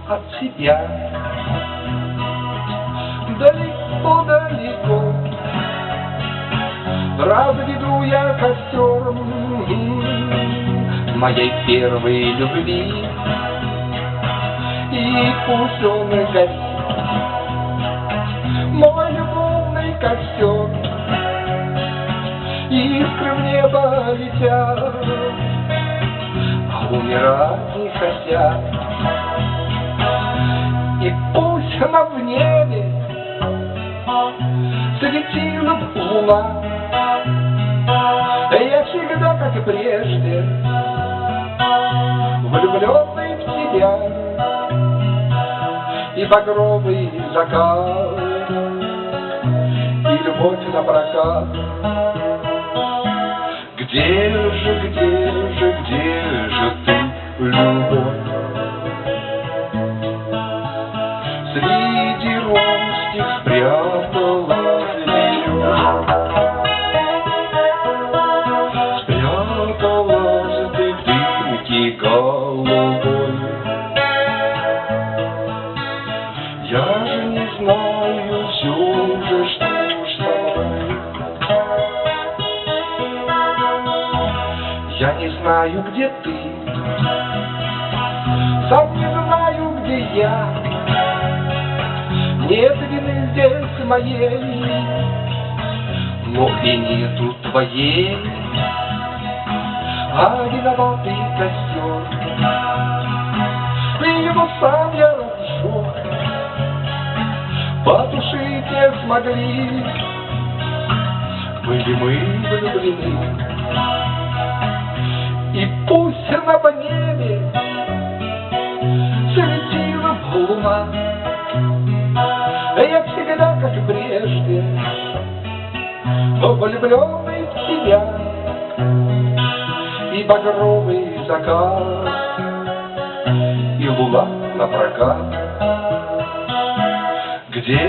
от себя. Далеко-далеко разведу я костер моей первой любви, и пусть он горит, мой любовный костер. Искры в небо летят, а умирать не хотят. И пусть она в небе светила луна, я всегда, как и прежде, влюбленный в тебя. И багровый закат, и любовь напрокат. Где же ты, любовь? Среди русских спряталась ее. Спряталась ты в дымке голубой. Я же не знаю все же, что ж со мной. Я не знаю, где ты, сам не знаю, где я. Нет вины здесь моей, но и нету твоей, а виноватый костер. И его сам я разжег, потушить не смогли. Были мы влюблены. И пусть на небе светила луна, я всегда, как и прежде, влюбленный в тебя. И багровый закат, и луна напрокат. Где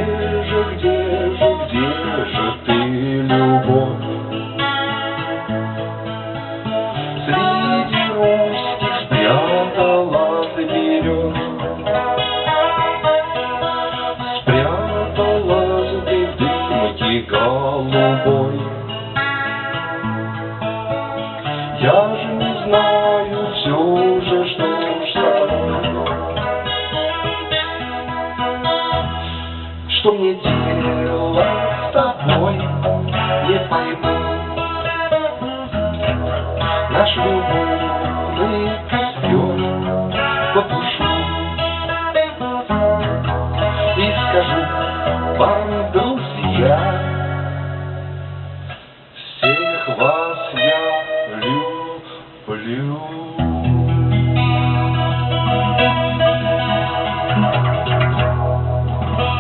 же ты, любовь? Среди русских спряталась берег. Спряталась ты в дымке голубой. Я же не знаю все